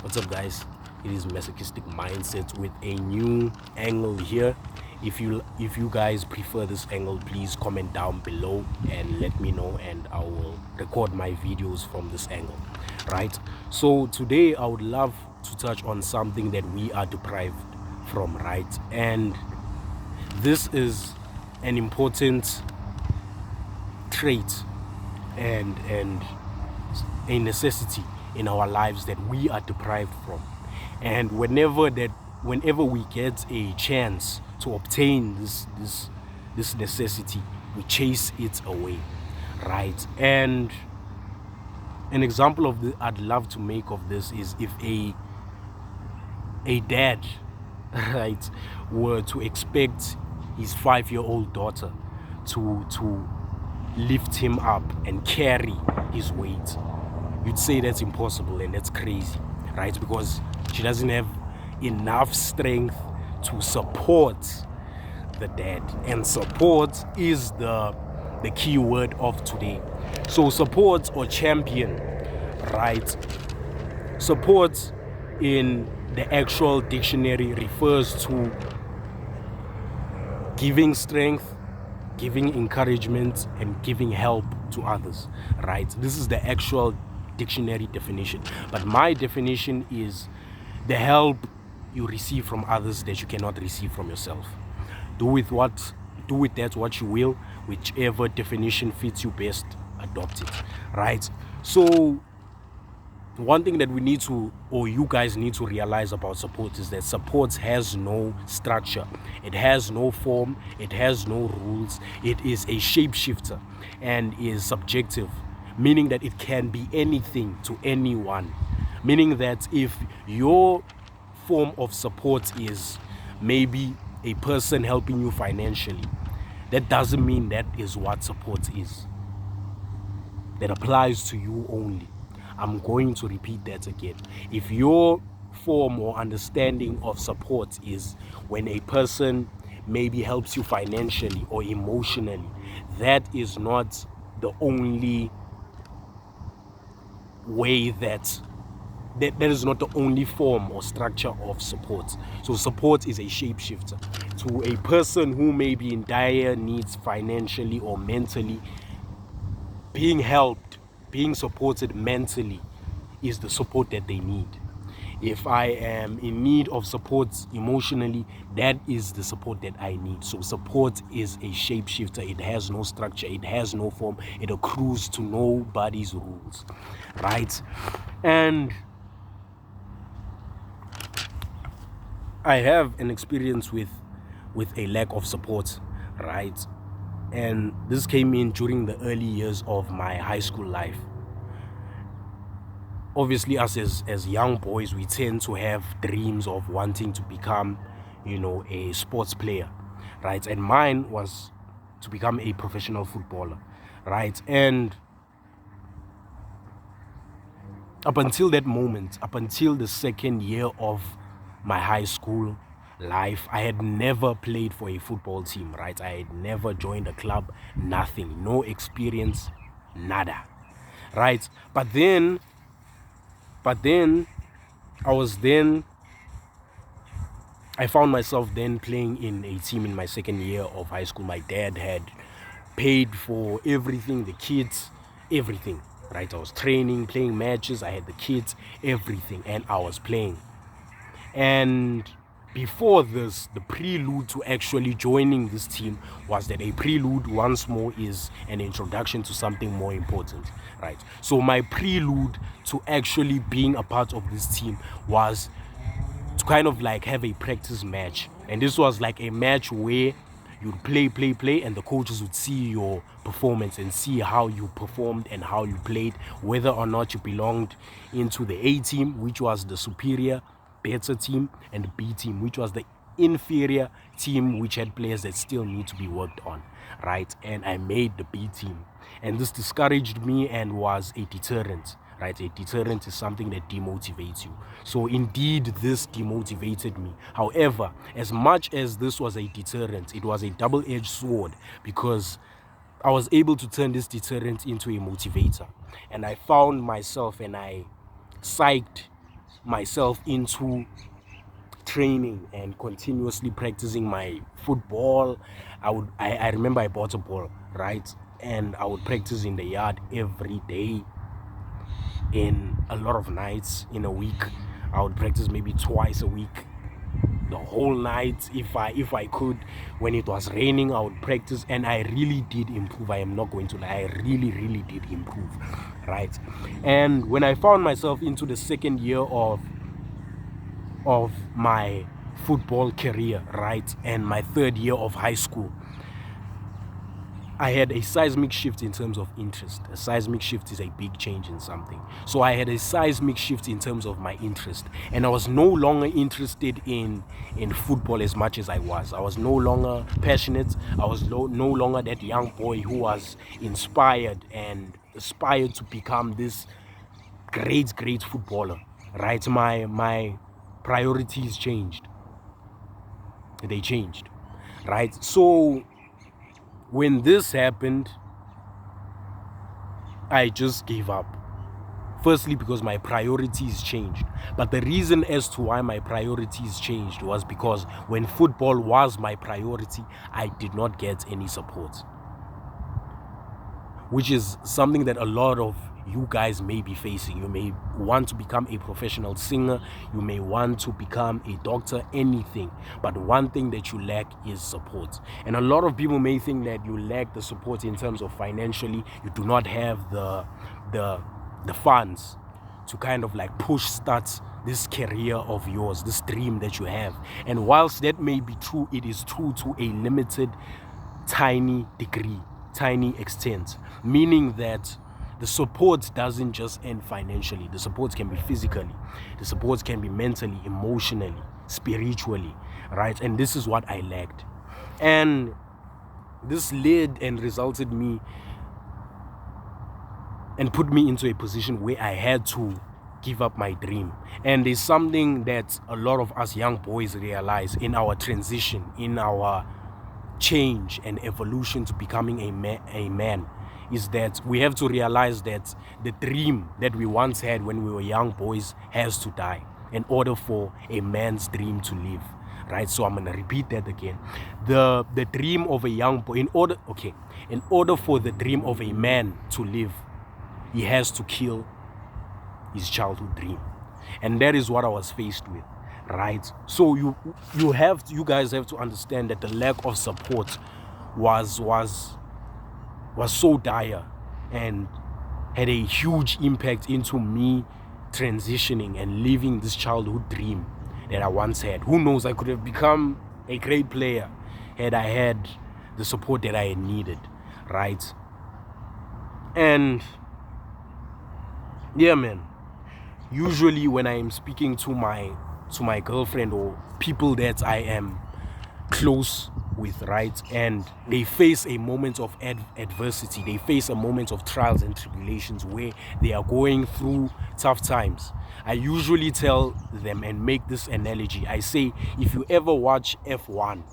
What's up, guys? It is Masochistic Mindset with a new angle here. If you guys prefer this angle, please comment down below and let me know, and I will record my videos from this angle. Right? So today I would love to touch on something that we are deprived from, right? And this is an important trait and a necessity in our lives that we are deprived from. And whenever we get a chance to obtain this necessity, we chase it away, right? And an example of the I'd love to make of this is if a dad right were to expect his 5-year-old daughter to lift him up and carry his weight. You'd say that's impossible and that's crazy, right? Because she doesn't have enough strength to support the dad, and support is the key word of today. So support or champion, right? Support in the actual dictionary refers to giving strength, giving encouragement, and giving help to others, right? This is the actual dictionary definition, but my definition is the help you receive from others that you cannot receive from yourself. Do with that what you will. Whichever definition fits you best, adopt it, right? So one thing that we need to, or you guys need to realize about support is that support has no structure, it has no form, it has no rules. It is a shapeshifter and is subjective, meaning that it can be anything to anyone. Meaning that if your form of support is maybe a person helping you financially, that doesn't mean that is what support is. That applies to you only. I'm going to repeat that again. If your form or understanding of support is when a person maybe helps you financially or emotionally, that is not the only way that is not the only form or structure of support. So support is a shapeshifter. To a person who may be in dire needs financially or mentally, being helped, being supported mentally is the support that they need. If I am in need of support emotionally, that is the support that I need. So support is a shapeshifter. It has no structure, it has no form, it accrues to nobody's rules, right? And I have an experience with a lack of support, right? And this came in during the early years of my high school life. Obviously, us as young boys, we tend to have dreams of wanting to become, a sports player, right? And mine was to become a professional footballer, right? And up until that moment, up until the second year of my high school life, I had never played for a football team, right? I had never joined a club, nothing, no experience, nada, right? But then I found myself then playing in a team in my second year of high school. My dad had paid for everything, the kids, everything, right? I was training, playing matches, I had the kids, everything, and I was playing. And before this, the prelude to actually joining this team was that a prelude, once more, is an introduction to something more important, right? So my prelude to actually being a part of this team was to kind of like have a practice match. And this was like a match where you'd play, and the coaches would see your performance and see how you performed and how you played, whether or not you belonged into the A team, which was the superior, better team, and the B team, which was the inferior team, which had players that still need to be worked on, right? And I made the B team, and this discouraged me and was a deterrent, right? A deterrent is something that demotivates you. So indeed, this demotivated me. However, as much as this was a deterrent, it was a double-edged sword, because I was able to turn this deterrent into a motivator. And I found myself and I psyched myself into training and continuously practicing my football. I remember I bought a ball, right? And I would practice in the yard every day, in a lot of nights in a week. I would practice maybe twice a week, the whole night if I could. When it was raining, I would practice, and I really did improve. I am not going to lie, I really did improve, right? And when I found myself into the second year of my football career, right, and my third year of high school, I had a seismic shift in terms of interest. A seismic shift is a big change in something. So I had a seismic shift in terms of my interest. And I was no longer interested in football as much as I was. I was no longer passionate. I was no longer that young boy who was inspired and aspired to become this great footballer. Right? My priorities changed. They changed. Right? So when this happened, I just gave up. Firstly, because my priorities changed. But the reason as to why my priorities changed was because when football was my priority, I did not get any support. Which is something that a lot of you guys may be facing. You may want to become a professional singer, you may want to become a doctor, anything, but one thing that you lack is support. And a lot of people may think that you lack the support in terms of financially. You do not have the funds to kind of like start this career of yours, this dream that you have. And whilst that may be true, it is true to a limited, tiny degree, tiny extent, meaning that the support doesn't just end financially. The support can be physically, the support can be mentally, emotionally, spiritually, right? And this is what I lacked. And this led and resulted me and put me into a position where I had to give up my dream. And there's something that a lot of us young boys realize in our transition, in our change and evolution to becoming a man, is that we have to realize that the dream that we once had when we were young boys has to die in order for a man's dream to live, right? So I'm going to repeat that again. The dream of a young boy, in order for the dream of a man to live, he has to kill his childhood dream. And that is what I was faced with, right? So you guys have to understand that the lack of support was so dire and had a huge impact into me transitioning and living this childhood dream that I once had. Who knows, I could have become a great player had I had the support that I had needed, right? And yeah, man, usually when I am speaking to my girlfriend or people that I am close with, right, and they face a moment of adversity, they face a moment of trials and tribulations where they are going through tough times, I usually tell them and make this analogy. I say, if you ever watch F1,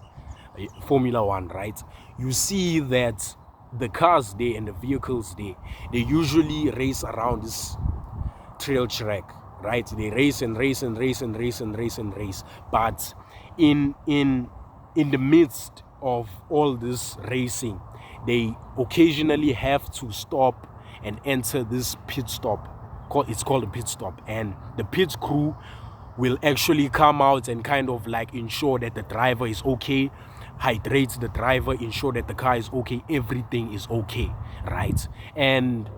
Formula 1, right, you see that the cars there and the vehicles there, they usually race around this trail track, right? They race and race and race and race and race and race. But in the midst of all this racing, they occasionally have to stop and enter this pit stop. It's called a pit stop, and the pit crew will actually come out and kind of like ensure that the driver is okay, hydrate the driver, ensure that the car is okay, everything is okay, right? And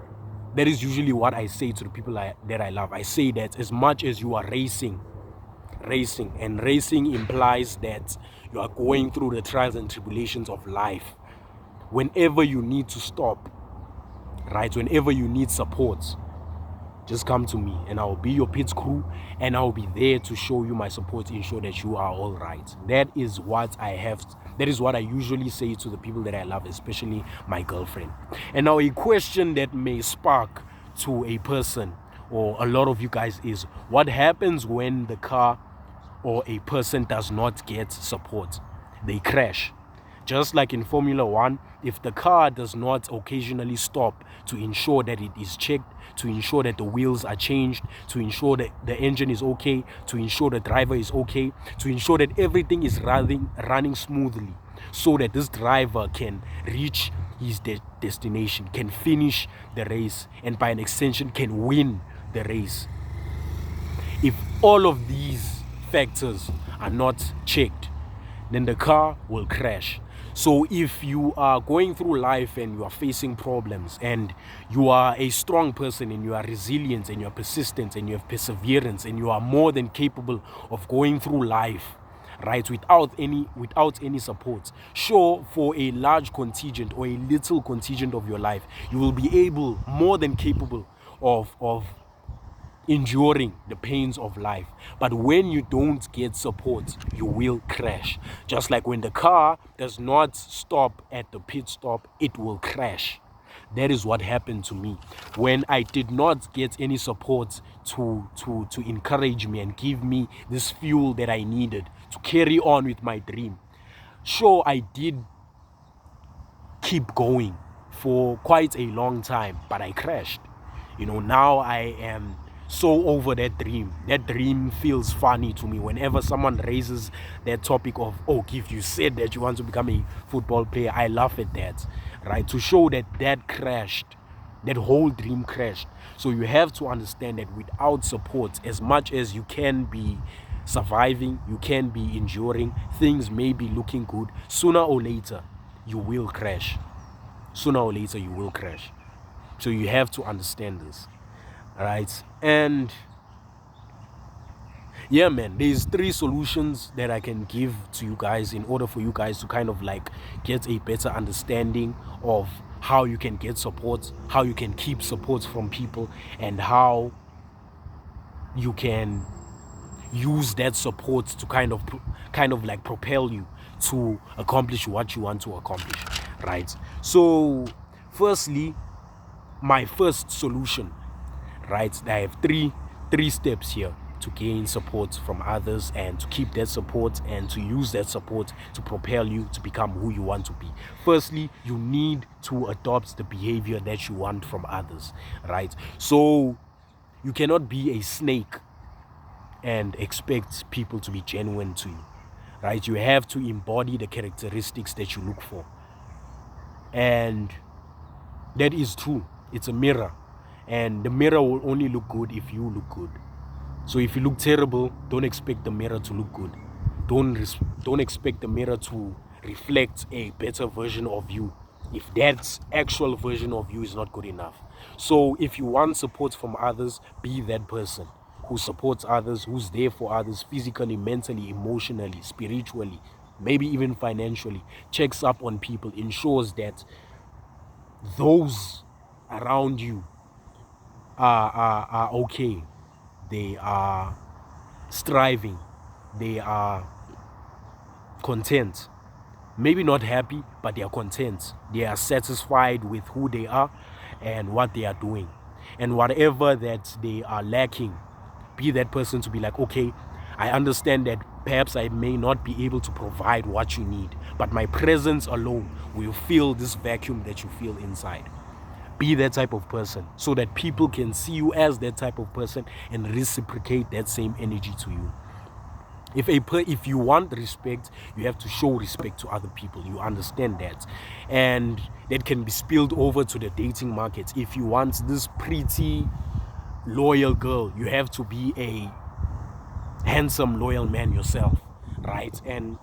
that is usually what I say to the people that I love. I say that as much as you are racing, and racing implies that you are going through the trials and tribulations of life, whenever you need to stop, right, whenever you need support, just come to me and I'll be your pit crew, and I'll be there to show you my support, ensure that you are all right. That is what I usually say to the people that I love, especially my girlfriend. And now a question that may spark to a person or a lot of you guys is, what happens when the car or a person does not get support? They crash. Just like in Formula One, if the car does not occasionally stop to ensure that it is checked, to ensure that the wheels are changed, to ensure that the engine is okay, to ensure the driver is okay, to ensure that everything is running smoothly, so that this driver can reach his destination, can finish the race, and by an extension can win the race. If all of these factors are not checked, then the car will crash. So if you are going through life and you are facing problems, and you are a strong person and you are resilient and you are persistent and you have perseverance and you are more than capable of going through life, right, without any support, sure, for a large contingent or a little contingent of your life, you will be able, more than capable of enduring the pains of life. But when you don't get support, you will crash. Just like when the car does not stop at the pit stop, it will crash. That is what happened to me when I did not get any support to encourage me and give me this fuel that I needed to carry on with my dream. Sure, I did keep going for quite a long time, but I crashed. Now I am so over that dream. That dream feels funny to me whenever someone raises that topic of, oh, if you said that you want to become a football player, I laugh at that, right? To show that crashed, that whole dream crashed. So you have to understand that without support, as much as you can be surviving, you can be enduring, things may be looking good, sooner or later you will crash. Sooner or later you will crash. So you have to understand this. Right? And yeah, man, there's 3 solutions that I can give to you guys in order for you guys to kind of like get a better understanding of how you can get support, how you can keep support from people, and how you can use that support to kind of like propel you to accomplish what you want to accomplish, right? So firstly, my first solution, right, I have three steps here to gain support from others and to keep that support and to use that support to propel you to become who you want to be. Firstly, you need to adopt the behavior that you want from others, right? So you cannot be a snake and expect people to be genuine to you, right? You have to embody the characteristics that you look for. And that is true. It's a mirror. And the mirror will only look good if you look good. So if you look terrible, don't expect the mirror to look good. Don't expect the mirror to reflect a better version of you if that actual version of you is not good enough. So if you want support from others, be that person who supports others, who's there for others physically, mentally, emotionally, spiritually, maybe even financially, checks up on people, ensures that those around you are okay. They are striving. They are content. Maybe not happy, but they are content. They are satisfied with who they are and what they are doing. And whatever that they are lacking, be that person to be like, okay, I understand that perhaps I may not be able to provide what you need, but my presence alone will fill this vacuum that you feel inside. Be that type of person so that people can see you as that type of person and reciprocate that same energy to you. If you want respect, you have to show respect to other people. You understand that. And that can be spilled over to the dating market. If you want this pretty, loyal girl, you have to be a handsome, loyal man yourself, right? And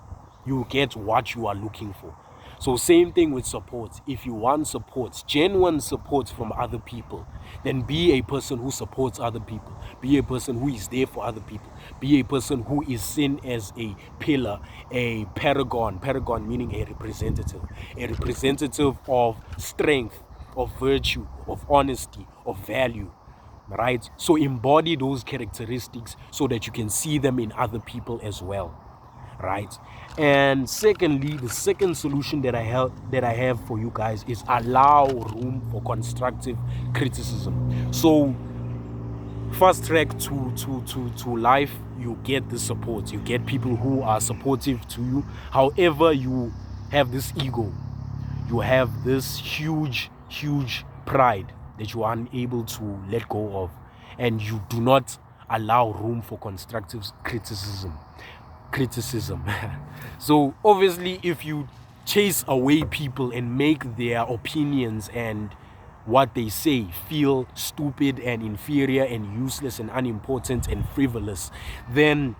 you get what you are looking for. So same thing with support. If you want support, genuine support from other people, then be a person who supports other people. Be a person who is there for other people. Be a person who is seen as a pillar, a paragon meaning a representative of strength, of virtue, of honesty, of value, right? So embody those characteristics so that you can see them in other people as well, right? And secondly, the second solution that I have for you guys is allow room for constructive criticism. So fast track to life, you get the support, you get people who are supportive to you. However, you have this ego, you have this huge pride that you are unable to let go of, and you do not allow room for constructive criticism. So obviously, if you chase away people and make their opinions and what they say feel stupid and inferior and useless and unimportant and frivolous, then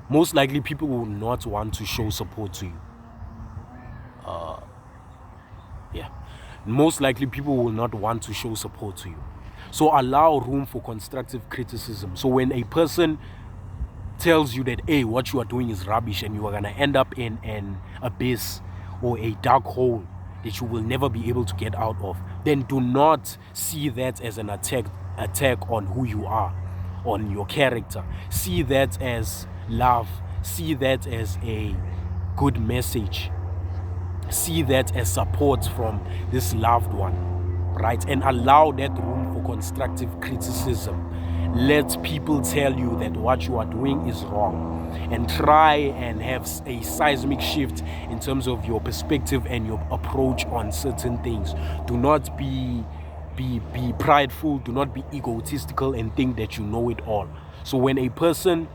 most likely people will not want to show support to you. Yeah, most likely people will not want to show support to you. So allow room for constructive criticism. So when a person tells you that, hey, what you are doing is rubbish and you are going to end up in an abyss or a dark hole that you will never be able to get out of, then do not see that as an attack on who you are, on your character. See that as love. See that as a good message. See that as support from this loved one, right? And allow that room for constructive criticism. Let people tell you that what you are doing is wrong, and try and have a seismic shift in terms of your perspective and your approach on certain things. Do not be prideful, do not be egotistical and think that you know it all. So when a person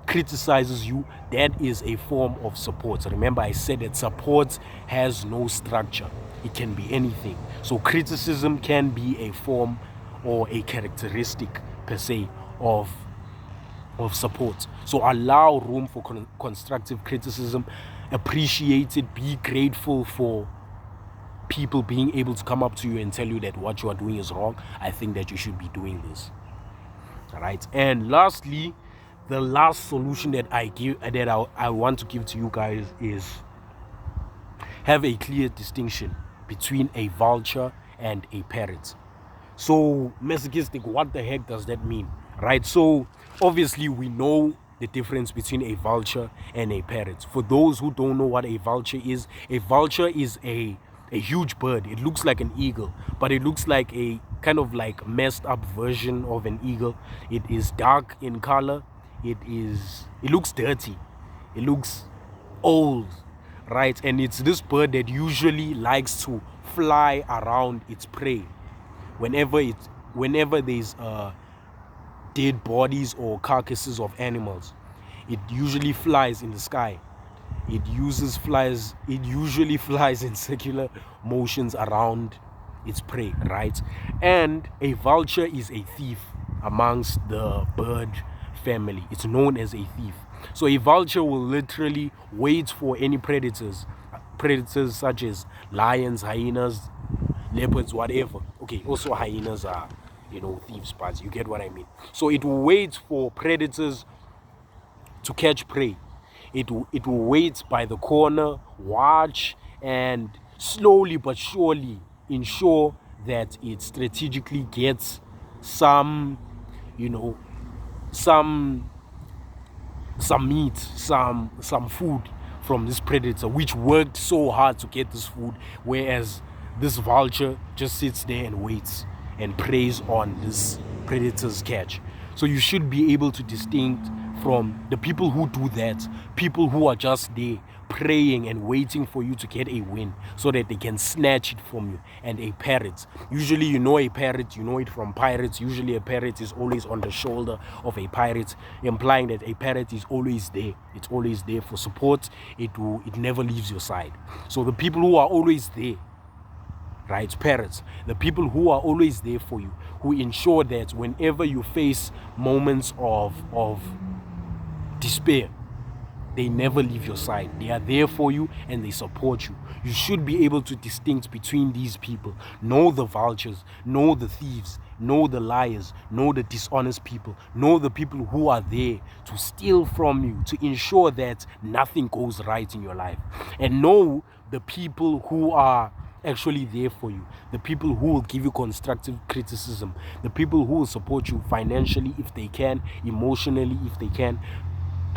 criticizes you, that is a form of support. Remember, I said that support has no structure. It can be anything. So criticism can be a form or a characteristic per se of support. So allow room for constructive criticism. Appreciate it. Be grateful for people being able to come up to you and tell you that what you are doing is wrong. I think that you should be doing this. All right. And lastly, the last solution that I want to give to you guys is have a clear distinction between a vulture and a parrot. So masochistic, what the heck does that mean, right? So obviously we know the difference between a vulture and a parrot. For those who don't know what a vulture is a huge bird. It looks like an eagle, but it looks like a kind of like messed up version of an eagle. It is dark in color. It looks dirty. It looks old, right? And it's this bird that usually likes to fly around its prey. Whenever there's dead bodies or carcasses of animals, it usually flies in the sky. It usually flies in circular motions around its prey, right? And a vulture is a thief amongst the bird family. It's known as a thief. So a vulture will literally wait for any predators such as lions, hyenas, leopards, whatever. Okay, also hyenas are, thieves, but you get what I mean. So it will wait for predators to catch prey. It will wait by the corner, watch, and slowly but surely ensure that it strategically gets some meat, some food from this predator, which worked so hard to get this food, whereas this vulture just sits there and waits and preys on this predator's catch. So you should be able to distinguish from the people who do that, people who are just there praying and waiting for you to get a win so that they can snatch it from you. And a parrot, usually a parrot, you know it from pirates. Usually a parrot is always on the shoulder of a pirate, implying that a parrot is always there. It's always there for support. It never leaves your side. So the people who are always there, right, parrots, the people who are always there for you, who ensure that whenever you face moments of despair, they never leave your side. They are there for you and they support you. You should be able to distinguish between these people. Know the vultures, know the thieves, know the liars, know the dishonest people, know the people who are there to steal from you, to ensure that nothing goes right in your life. And know the people who are actually there for you, the people who will give you constructive criticism, the people who will support you financially if they can, emotionally if they can,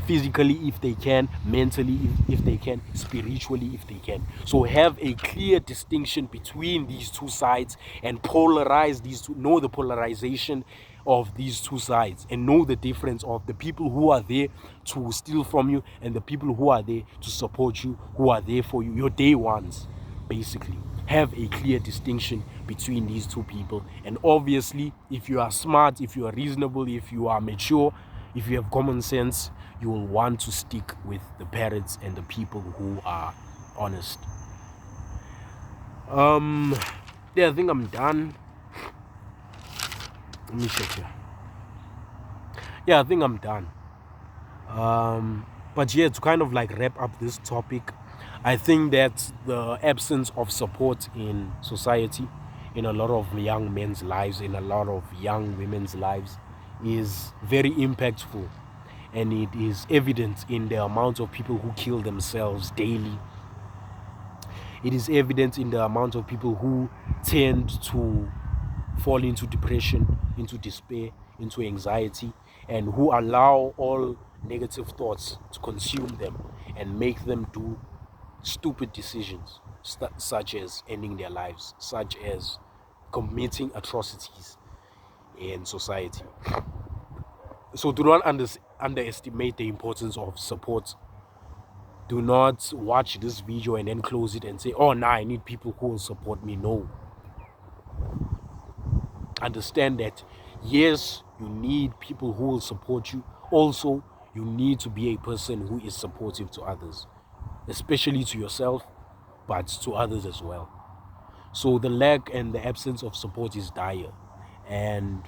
physically if they can, mentally if they can, spiritually if they can. So have a clear distinction between these two sides and polarize these two. Know the polarization of these two sides and know the difference of the people who are there to steal from you and the people who are there to support you, who are there for you, your day ones, basically. Have a clear distinction between these two people. And obviously, if you are smart, if you are reasonable, if you are mature, if you have common sense, you will want to stick with the parents and the people who are honest. Yeah, I think I'm done. Let me check here. Yeah, I think I'm done. But yeah, to kind of like wrap up this topic, I think that the absence of support in society, in a lot of young men's lives, in a lot of young women's lives, is very impactful. And it is evident in the amount of people who kill themselves daily. It is evident in the amount of people who tend to fall into depression, into despair, into anxiety, and who allow all negative thoughts to consume them and make them do stupid decisions, such as ending their lives, such as committing atrocities in society. So do not underestimate the importance of support. Do not watch this video and then close it and say, oh, now I need people who will support me. No. Understand that, yes, you need people who will support you. Also, you need to be a person who is supportive to others, especially to yourself, but to others as well. So the lack and the absence of support is dire. And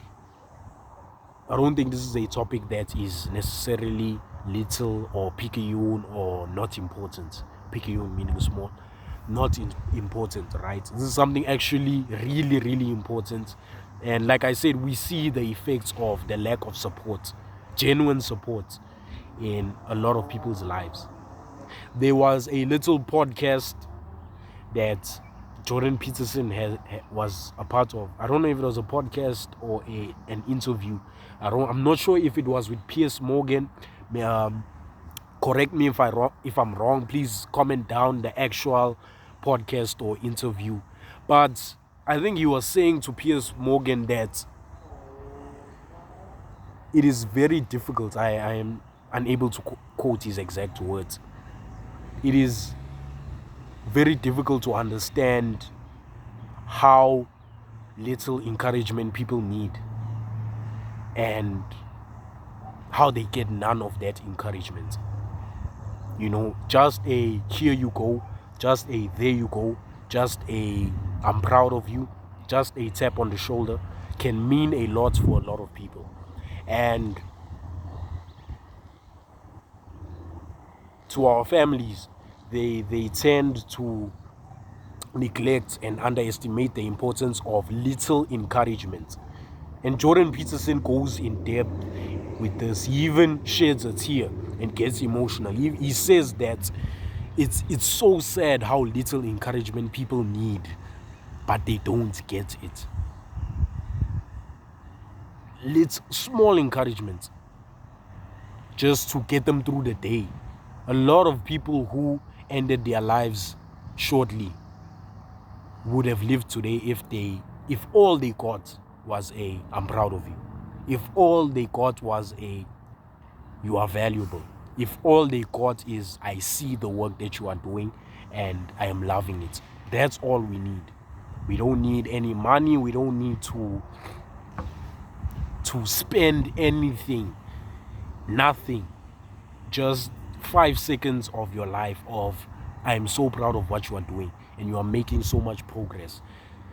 I don't think this is a topic that is necessarily little or picayune or not important. Picayune meaning small, not important, right? This is something actually really, really important. And like I said, we see the effects of the lack of support, genuine support, in a lot of people's lives. There was a little podcast that Jordan Peterson was a part of. I don't know if it was a podcast or an interview. I'm not sure if it was with Piers Morgan. Correct me if I'm wrong. Please comment down the actual podcast or interview. But I think he was saying to Piers Morgan that it is very difficult. I am unable to quote his exact words. It is very difficult to understand how little encouragement people need and how they get none of that encouragement. You know, just a here you go, just a there you go, just a I'm proud of you, just a tap on the shoulder can mean a lot for a lot of people. And to our families, they tend to neglect and underestimate the importance of little encouragement. And Jordan Peterson goes in depth with this. He even sheds a tear and gets emotional. He says that it's so sad how little encouragement people need, but they don't get it. Small encouragement just to get them through the day. A lot of people who ended their lives shortly would have lived today if all they got was a I'm proud of you. If all they got was a you are valuable. If all they got is I see the work that you are doing and I am loving it. That's all we need. We don't need any money. We don't need to spend anything. Nothing. Just 5 seconds of your life of I am so proud of what you are doing and you are making so much progress.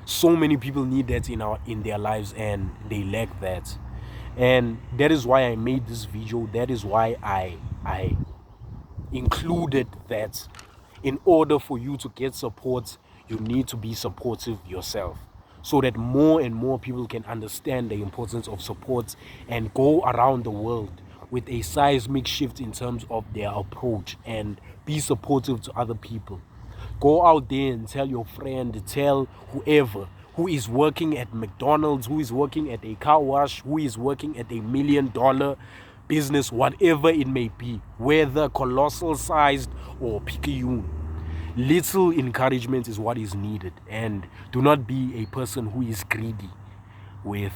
So many people need that in their lives and they lack that. And that is why I made this video. That is why I included that in order for you to get support, you need to be supportive yourself, so that more and more people can understand the importance of support and go around the world with a seismic shift in terms of their approach and be supportive to other people. Go out there and tell your friend, tell whoever who is working at McDonald's, who is working at a car wash, who is working at $1 million business, whatever it may be, whether colossal sized or picayune. Little encouragement is what is needed, and do not be a person who is greedy with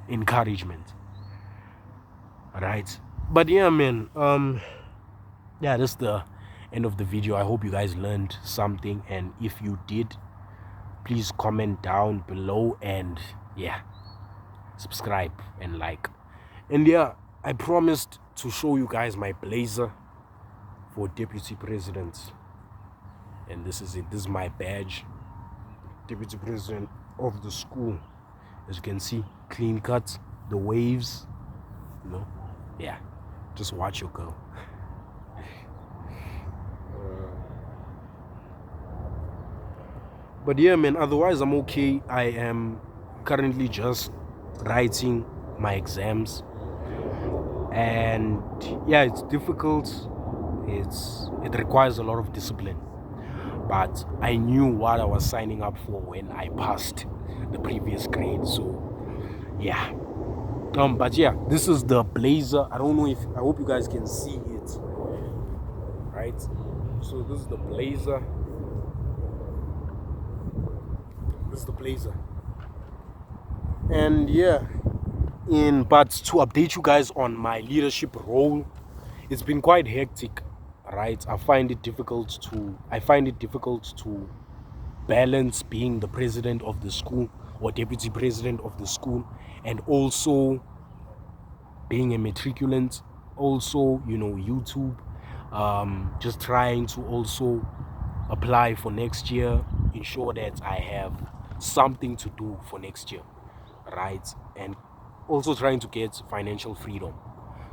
encouragement, right? But yeah, man, yeah, that's the end of the video. I hope you guys learned something, and if you did, please comment down below, and yeah, subscribe and like. And yeah, I promised to show you guys my blazer for deputy president, and this is it. This is my badge, deputy president of the school. As you can see, clean cut, the waves, yeah, just watch your girl. But yeah, man, otherwise I'm okay. I am currently just writing my exams, and yeah, it's difficult. It requires a lot of discipline, but I knew what I was signing up for when I passed the previous grade. So yeah, but yeah, this is the blazer. I don't know if, I hope you guys can see it, right? So this is the blazer. This is the blazer. And yeah, but to update you guys on my leadership role, it's been quite hectic, right? I find it difficult to balance being the president of the school or deputy president of the school, and also being a matriculant, also, YouTube, just trying to also apply for next year, ensure that I have something to do for next year, right? And also trying to get financial freedom.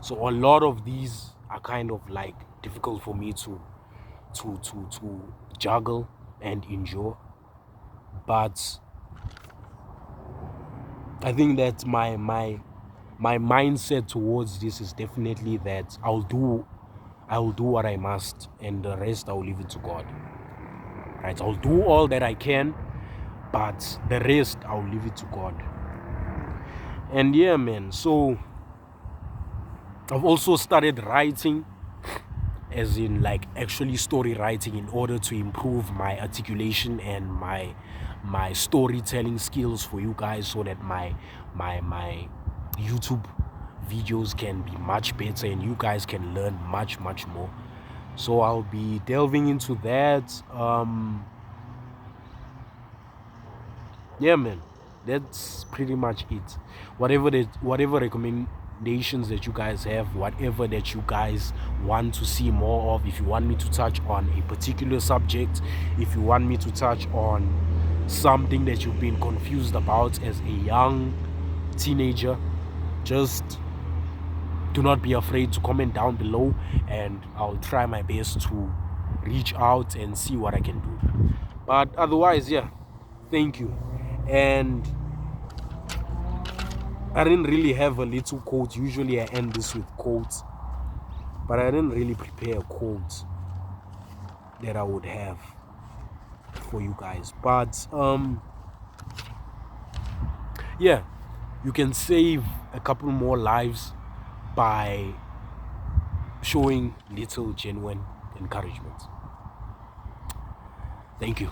So a lot of these are kind of like difficult for me to juggle and endure. But I think that my mindset towards this is definitely that I will do what I must, and the rest I will leave it to God. Right? I'll do all that I can, but the rest I'll leave it to God. And yeah, man, so I've also started writing, as in like actually story writing, in order to improve my articulation and my storytelling skills for you guys, so that my YouTube videos can be much better and you guys can learn much more. So I'll be delving into that. Yeah, man, that's pretty much it. Whatever recommendations that you guys have, whatever that you guys want to see more of, if you want me to touch on a particular subject, if you want me to touch on something that you've been confused about as a young teenager, just do not be afraid to comment down below, and I'll try my best to reach out and see what I can do. But otherwise, yeah, thank you. And I didn't really have a little quote. Usually I end this with quotes, but I didn't really prepare a quote that I would have for you guys. But yeah, you can save a couple more lives by showing little genuine encouragement. Thank you.